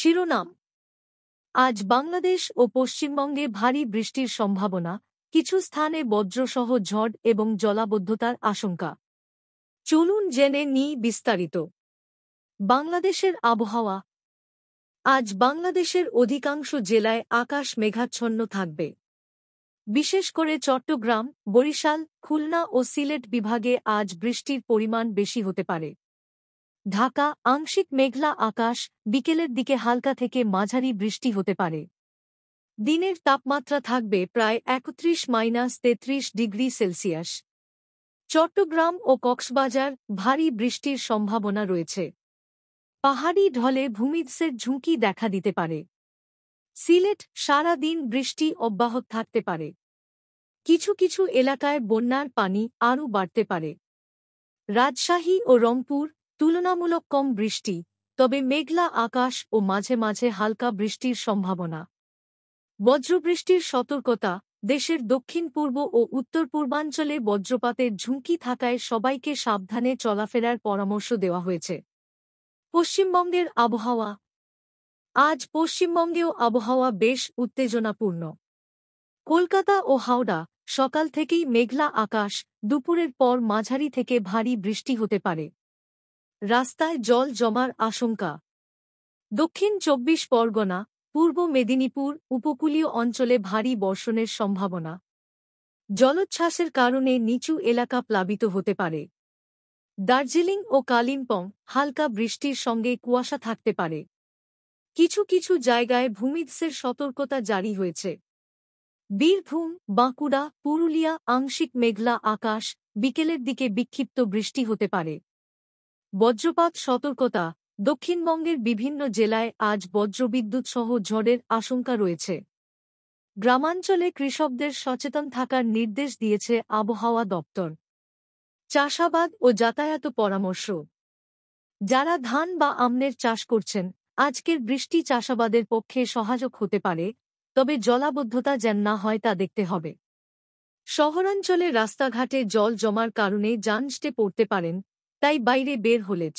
শিরোনাম। আজ বাংলাদেশ ও পশ্চিমবঙ্গে ভারী বৃষ্টির সম্ভাবনা, কিছু স্থানে বজ্রসহ ঝড় এবং জলাবদ্ধতার আশঙ্কা। চলুন জেনে নিই বিস্তারিত। বাংলাদেশের আবহাওয়া। আজ বাংলাদেশের অধিকাংশ জেলায় আকাশ মেঘাচ্ছন্ন থাকবে। বিশেষ করে চট্টগ্রাম, বরিশাল, খুলনা ও সিলেট বিভাগে আজ বৃষ্টির পরিমাণ বেশি হতে পারে। ঢাকা আংশিক মেঘলা আকাশ, বিকেলের দিকে হালকা থেকে মাঝারি বৃষ্টি হতে পারে। দিনের তাপমাত্রা থাকবে প্রায় 31-33 ডিগ্রি সেলসিয়াস। চট্টগ্রাম ও কক্সবাজার ভারী বৃষ্টির সম্ভাবনা রয়েছে। পাহাড়ি ঢলে ভূমিধসের ঝুঁকি দেখা দিতে পারে। সিলেট সারা দিন বৃষ্টি অব্যাহত থাকতে পারে। কিছু কিছু এলাকায় বন্যার পানি আরও বাড়তে পারে। রাজশাহী ও রংপুর তুলনামূলক কম বৃষ্টি, তবে মেঘলা আকাশ ও মাঝে মাঝে হালকা বৃষ্টির সম্ভাবনা। বজ্রবৃষ্টির সতর্কতা। দেশের দক্ষিণ পূর্ব ও উত্তর পূর্বাঞ্চলে বজ্রপাতের ঝুঁকি থাকায় সবাইকে সাবধানে চলাফেরার পরামর্শ দেওয়া হয়েছে। পশ্চিমবঙ্গের আবহাওয়া। আজ পশ্চিমবঙ্গেও আবহাওয়া বেশ উত্তেজনাপূর্ণ। কলকাতা ও হাওড়া সকাল থেকেই মেঘলা আকাশ, দুপুরের পর মাঝারি থেকে ভারী বৃষ্টি হতে পারে। রাস্তায় জল জমার আশঙ্কা। দক্ষিণ 24 পরগনা, পূর্ব মেদিনীপুর উপকূলীয় অঞ্চলে ভারী বর্ষণের সম্ভাবনা। জলোচ্ছ্বাসের কারণে নিচু এলাকা প্লাবিত হতে পারে। দার্জিলিং ও কালিম্পং হালকা বৃষ্টির সঙ্গে কুয়াশা থাকতে পারে। কিছু কিছু জায়গায় ভূমিধসের সতর্কতা জারি হয়েছে। বীরভূম, বাঁকুড়া, পুরুলিয়া আংশিক মেঘলা আকাশ, বিকেলের দিকে বিক্ষিপ্ত বৃষ্টি হতে পারে। বজ্রপাত সতর্কতা। দক্ষিণবঙ্গের বিভিন্ন জেলায় আজ বজ্রবিদ্যুৎ সহ ঝড়ের আশঙ্কা রয়েছে। গ্রামাঞ্চলে কৃষকদের সচেতন থাকার নির্দেশ দিয়েছে আবহাওয়া দপ্তর। চাষাবাদ ও যাতায়াত পরামর্শ। যারা ধান বা আমনের চাষ করছেন, আজকের বৃষ্টি চাষাবাদের পক্ষে সহায়ক হতে পারে, তবে জলাবদ্ধতা যেন না হয় তা দেখতে হবে। শহরাঞ্চলে রাস্তাঘাটে জল জমার কারণে যানজটে পড়তে পারেন, তাই বাইরে বের হলেচ